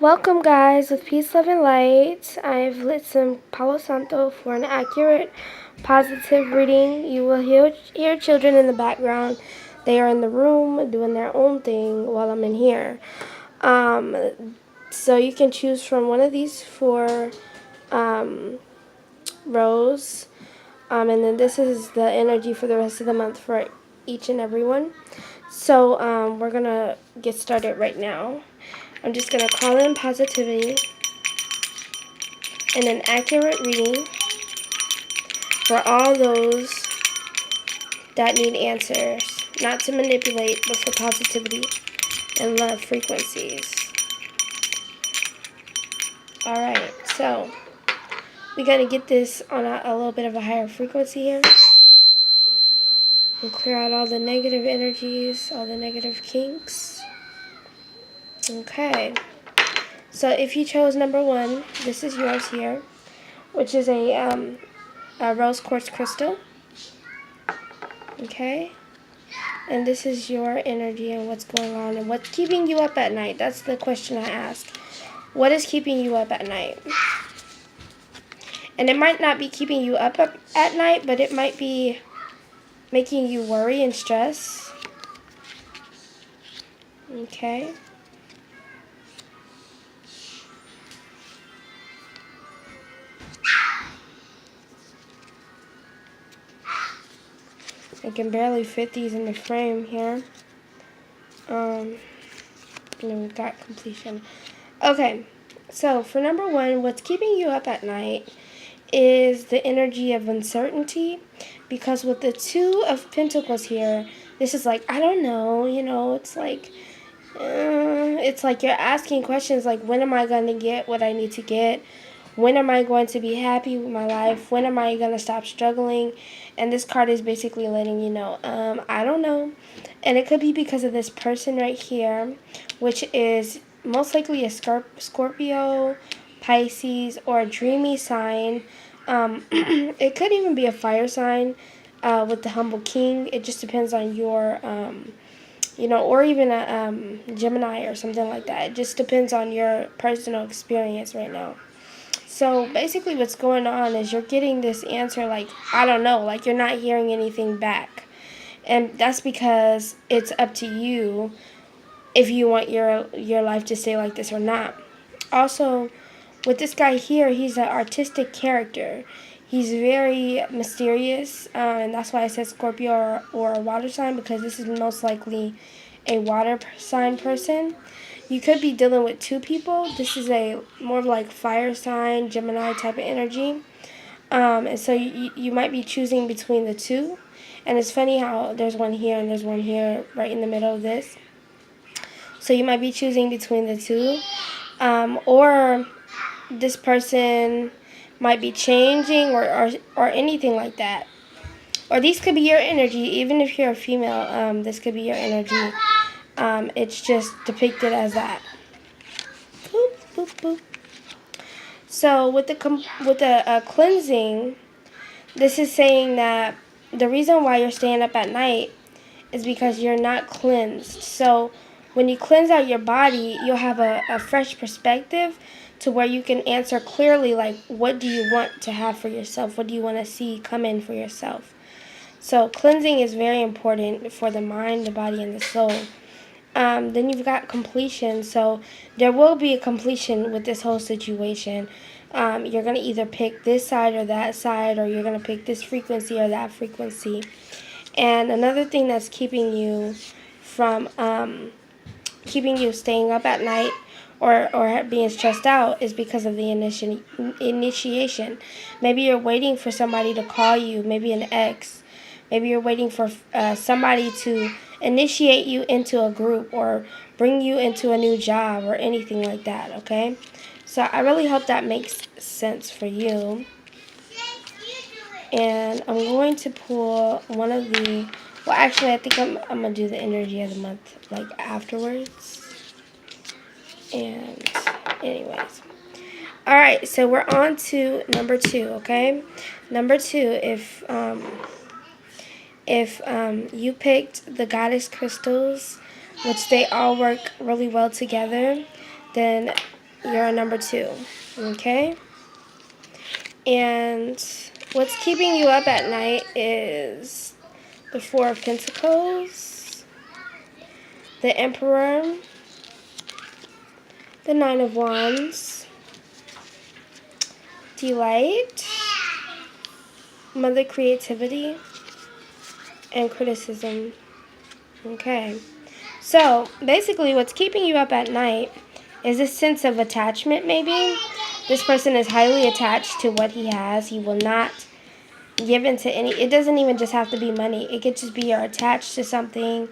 Welcome, guys, with Peace, Love, and Light. I've lit some Palo Santo for an accurate, positive reading. You will hear children in the background. They are in the room doing their own thing while I'm in here. So you can choose from one of these four rows. And then this is the energy for the rest of the month for each and every one. So we're going to get started right now. I'm just going to call in positivity and an accurate reading for all those that need answers, not to manipulate, but for positivity and love frequencies. Alright, so we got to get this on a little bit of a higher frequency here and clear out all the negative energies, all the negative kinks. Okay, so if you chose number 1, this is yours here, which is a rose quartz crystal. Okay, and this is your energy and what's going on and what's keeping you up at night. That's the question I ask. What is keeping you up at night? And it might not be keeping you up at night, but it might be making you worry and stress. Okay. I can barely fit these in the frame here. And then we've got completion. Okay, so for number 1, what's keeping you up at night is the energy of uncertainty, because with the 2 of Pentacles here, this is like, I don't know, it's like you're asking questions like, when am I going to get what I need to get? When am I going to be happy with my life? When am I going to stop struggling? And this card is basically letting you know, I don't know. And it could be because of this person right here, which is most likely a Scorpio, Pisces, or a dreamy sign. It could even be a fire sign with the humble king. It just depends on your, or even a Gemini or something like that. It just depends on your personal experience right now. So basically what's going on is you're getting this answer like, I don't know, like you're not hearing anything back. And that's because it's up to you if you want your life to stay like this or not. Also, with this guy here, he's an artistic character. He's very mysterious, and that's why I said Scorpio or a water sign, because this is most likely a water sign person. You could be dealing with 2 people. This is a more of like fire sign, Gemini type of energy. And so you might be choosing between the 2. And it's funny how there's one here and there's one here right in the middle of this. So you might be choosing between the 2. Or this person might be changing or anything like that. Or these could be your energy, even if you're a female. This could be your energy. It's just depicted as that. Boop, boop, boop. So with the cleansing, this is saying that the reason why you're staying up at night is because you're not cleansed. So when you cleanse out your body, you'll have a fresh perspective to where you can answer clearly, like, what do you want to have for yourself? What do you want to see come in for yourself? So cleansing is very important for the mind, the body, and the soul. Then you've got completion. So there will be a completion with this whole situation. You're going to either pick this side or that side, or you're going to pick this frequency or that frequency. And another thing that's keeping you from staying up at night or being stressed out is because of the initiation. Maybe you're waiting for somebody to call you, maybe an ex. Maybe you're waiting for somebody to initiate you into a group or bring you into a new job or anything like that, okay? So I really hope that makes sense for you. And I'm going to pull one of the... Well, actually, I think I'm going to do the energy of the month, like, afterwards. And anyways. Alright, so we're on to number 2, okay? Number 2, if you picked the goddess crystals, which they all work really well together, then you're a number 2. Okay? And what's keeping you up at night is the 4 of Pentacles, the Emperor, the 9 of Wands, delight, mother creativity, and criticism. Okay. So, basically what's keeping you up at night is a sense of attachment, maybe. This person is highly attached to what he has. He will not give into any, it doesn't even just have to be money. It could just be you're attached to something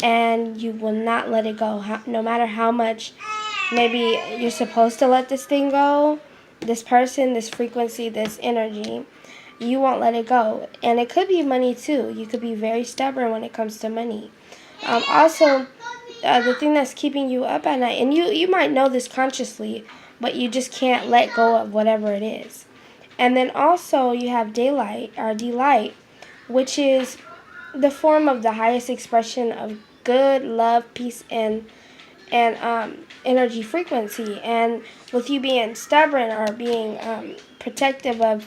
and you will not let it go. No matter how much maybe you're supposed to let this thing go, this person, this frequency, this energy, you won't let it go. And it could be money too. You could be very stubborn when it comes to money. Also, the thing that's keeping you up at night, and you might know this consciously, but you just can't let go of whatever it is. And then also you have daylight, or delight, which is the form of the highest expression of good, love, peace, and energy frequency. And with you being stubborn or being protective of,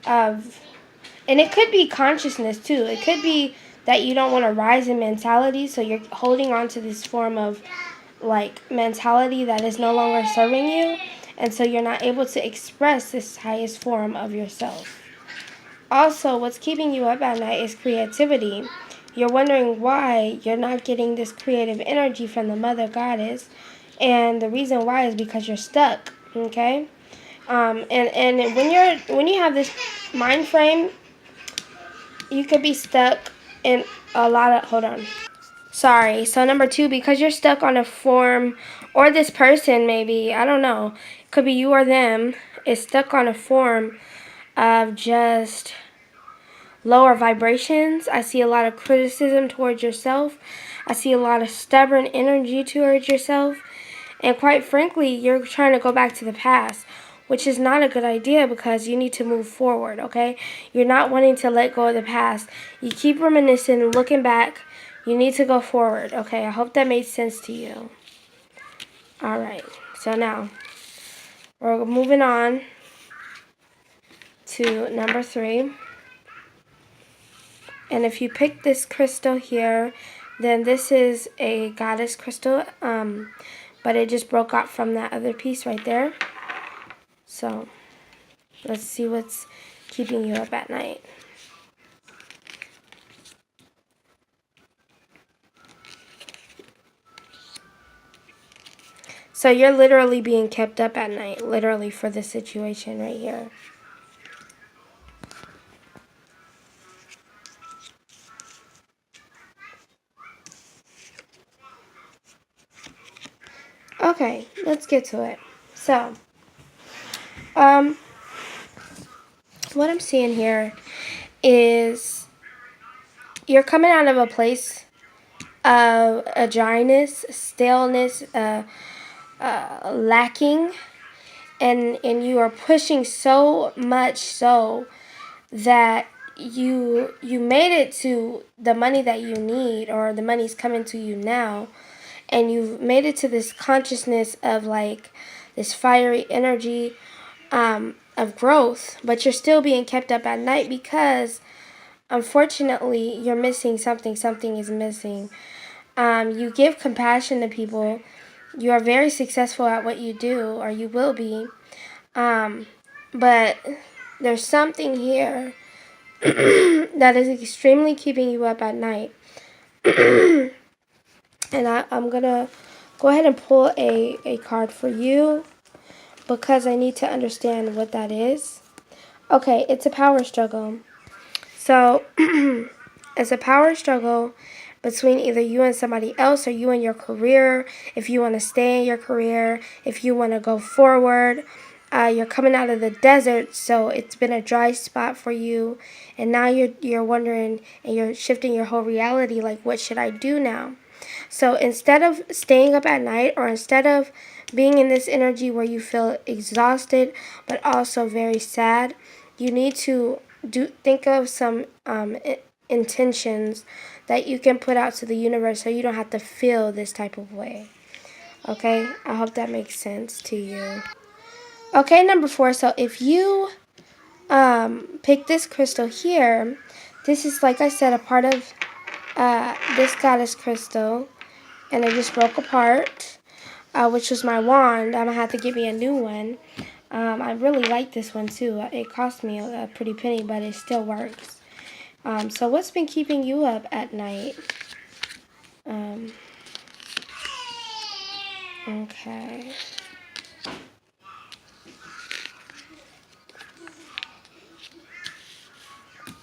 and it could be consciousness too. It could be that you don't want to rise in mentality, so you're holding on to this form of like mentality that is no longer serving you, and so you're not able to express this highest form of yourself. Also, what's keeping you up at night is creativity. You're wondering why you're not getting this creative energy from the mother goddess, and the reason why is because you're stuck. Okay, and when you have this mind frame, you could be stuck in a lot of, hold on. Sorry. So number 2, because you're stuck on a form, or this person maybe, I don't know, could be you or them, is stuck on a form of just lower vibrations. I see a lot of criticism towards yourself. I see a lot of stubborn energy towards yourself. And quite frankly, you're trying to go back to the past, which is not a good idea because you need to move forward, okay? You're not wanting to let go of the past. You keep reminiscing, looking back. You need to go forward, okay? I hope that made sense to you. All right, so now we're moving on to number 3. And if you pick this crystal here, then this is a goddess crystal, but it just broke out from that other piece right there. So let's see what's keeping you up at night. So you're literally being kept up at night, literally, for this situation right here. Okay, let's get to it. So, what I'm seeing here is you're coming out of a place of a dryness, staleness, lacking, and you are pushing so much so that you made it to the money that you need, or the money's coming to you now, and you've made it to this consciousness of like this fiery energy of growth, but you're still being kept up at night because unfortunately you're missing something. Something is missing. You give compassion to people. You are very successful at what you do, or you will be, but there's something here that is extremely keeping you up at night. And I'm going to go ahead and pull a card for you because I need to understand what that is. Okay, it's a power struggle. So, it's a power struggle between either you and somebody else, or you and your career, if you want to stay in your career, if you want to go forward. You're coming out of the desert, so it's been a dry spot for you, and now you're wondering, and you're shifting your whole reality, like, what should I do now? So instead of staying up at night, or instead of being in this energy where you feel exhausted but also very sad, you need to think of some intentions that you can put out to the universe so you don't have to feel this type of way. Okay, I hope that makes sense to you. Okay, number 4. So if you pick this crystal here, this is, like I said, a part of this goddess crystal, and it just broke apart, which was my wand. I'm gonna have to get me a new one. I really like this one too. It cost me a pretty penny, but it still works. So what's been keeping you up at night? Okay.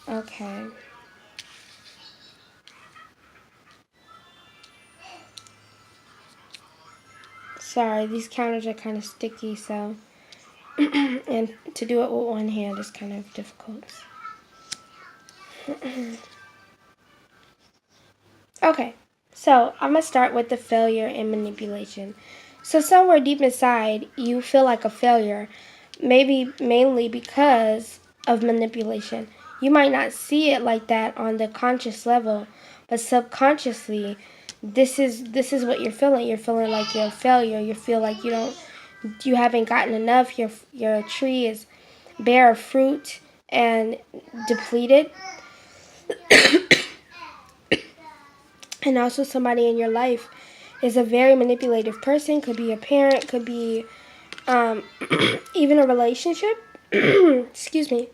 Okay. Sorry, these counters are kind of sticky, so and to do it with one hand is kind of difficult. Okay, so I'm gonna start with the failure and manipulation. So somewhere deep inside, you feel like a failure, maybe mainly because of manipulation. You might not see it like that on the conscious level, but subconsciously, this is what you're feeling. You're feeling like you're a failure. You feel like you haven't gotten enough. Your tree is bare of fruit and depleted. And also somebody in your life is a very manipulative person. Could be a parent, could be even a relationship. Excuse me.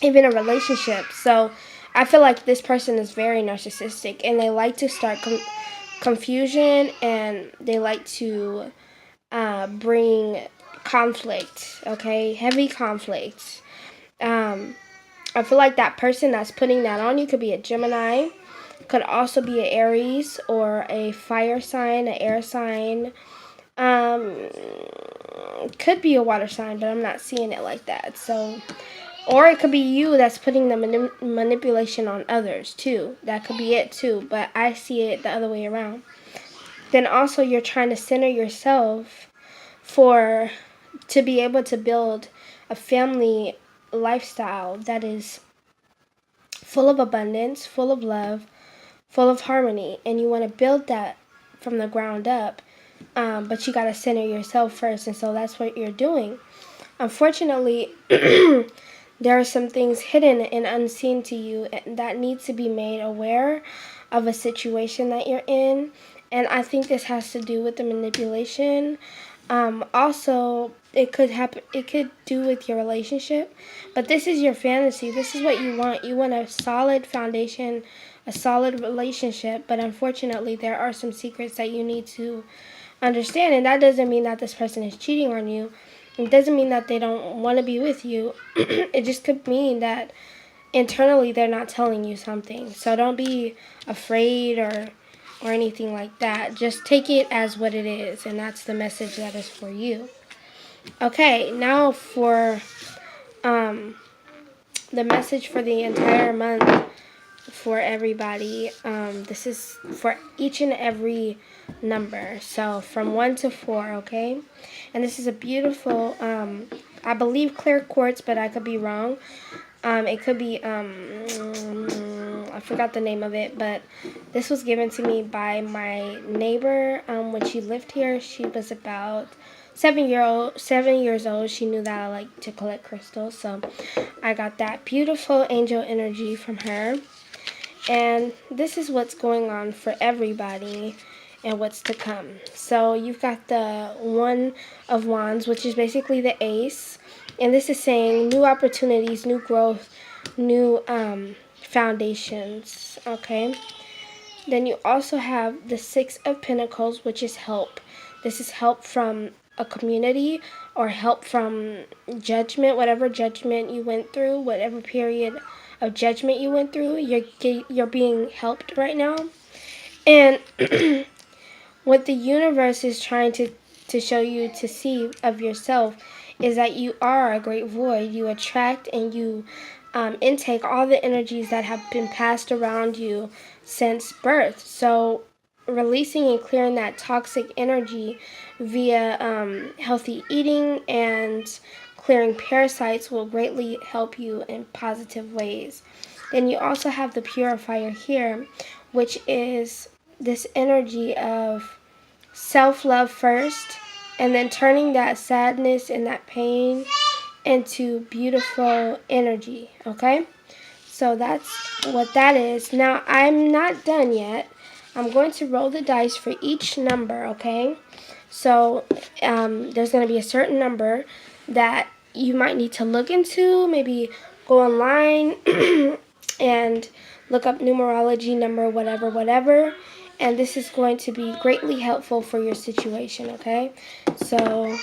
Even a relationship. So I feel like this person is very narcissistic, and they like to start confusion, and they like to bring conflict, okay? Heavy conflict. I feel like that person that's putting that on you could be a Gemini, could also be an Aries or a fire sign, an air sign. Could be a water sign, but I'm not seeing it like that. So, or it could be you that's putting the manipulation on others too. That could be it too, but I see it the other way around. Then also you're trying to center yourself to be able to build a family lifestyle that is full of abundance, full of love, full of harmony, and you want to build that from the ground up, but you got to center yourself first, and so that's what you're doing. Unfortunately, there are some things hidden and unseen to you that need to be made aware of a situation that you're in, and I think this has to do with the manipulation. Also, it could happen. It could do with your relationship, but this is your fantasy. This is what you want. You want a solid foundation, a solid relationship. But unfortunately, there are some secrets that you need to understand, and that doesn't mean that this person is cheating on you. It doesn't mean that they don't want to be with you. It just could mean that internally they're not telling you something. So don't be afraid or anything like that. Just take it as what it is, and that's the message that is for you. Okay, now for the message for the entire month for everybody. This is for each and every number. So from 1 to 4, okay? And this is a beautiful, I believe clear quartz, but I could be wrong. It could be, I forgot the name of it, but this was given to me by my neighbor when she lived here. She was about 7 years old. She knew that I like to collect crystals, so I got that beautiful angel energy from her. And this is what's going on for everybody and what's to come. So you've got the One of Wands, which is basically the ace. And this is saying new opportunities, new growth, new foundations, okay? Then you also have the Six of Pentacles, which is help. This is help from a community or help from judgment, whatever judgment you went through, whatever period of judgment you went through, you're being helped right now. And what the universe is trying to show you to see of yourself is that you are a great void. You attract and you intake all the energies that have been passed around you since birth. So releasing and clearing that toxic energy via healthy eating and clearing parasites will greatly help you in positive ways. Then you also have the purifier here, which is this energy of self-love first, and then turning that sadness and that pain into beautiful energy, okay? So that's what that is. Now, I'm not done yet. I'm going to roll the dice for each number, okay? So there's going to be a certain number that you might need to look into. Maybe go online and look up numerology number, whatever. And this is going to be greatly helpful for your situation, okay? So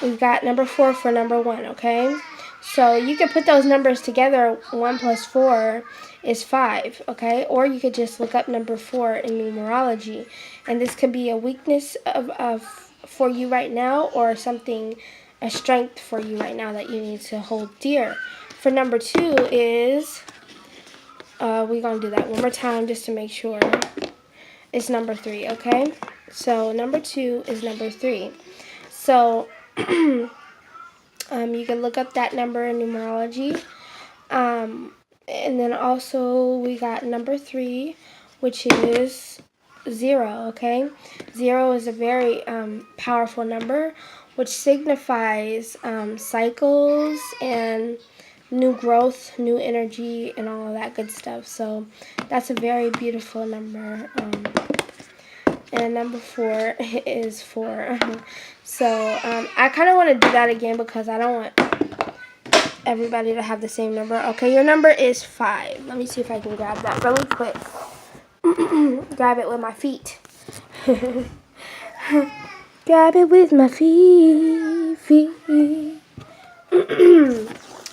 we've got number 4 for number 1, okay? So you can put those numbers together. 1 plus 4 is 5, okay? Or you could just look up number 4 in numerology. And this could be a weakness for you right now, or something, a strength for you right now that you need to hold dear. For number 2 is, we're going to do that one more time just to make sure. It's number 3, okay? So number 2 is number 3. So you can look up that number in numerology. And then also we got number 3, which is 0, okay? 0 is a very powerful number, which signifies cycles and new growth, new energy, and all of that good stuff. So that's a very beautiful number. And number 4 is 4. So I kind of want to do that again because I don't want everybody to have the same number. Okay, your number is 5. Let me see if I can grab that really quick. Grab it with my feet. Grab it with my feet.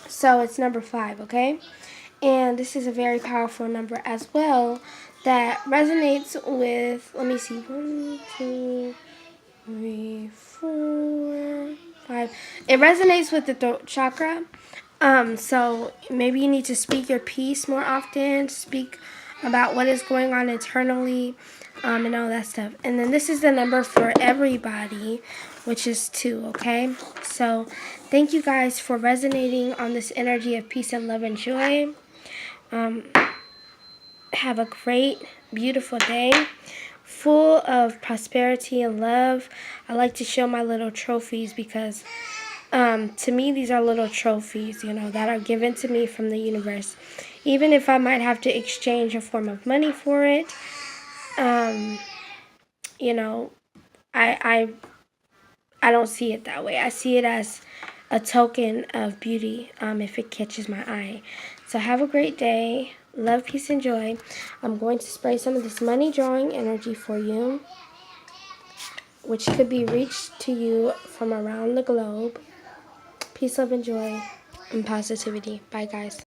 So it's number 5, okay? And this is a very powerful number as well that resonates with, let me see, 1, 2, 3, 4, 5. It resonates with the throat chakra. So maybe you need to speak your piece more often, speak about what is going on internally, and all that stuff. And then this is the number for everybody, which is 2, okay? So thank you guys for resonating on this energy of peace and love and joy. Have a great, beautiful day, full of prosperity and love. I like to show my little trophies because to me, these are little trophies, that are given to me from the universe. Even if I might have to exchange a form of money for it, I don't see it that way. I see it as a token of beauty, if it catches my eye. So have a great day. Love, peace, and joy. I'm going to spray some of this money drawing energy for you, which could be reached to you from around the globe. Peace, love, and joy, and positivity. Bye, guys.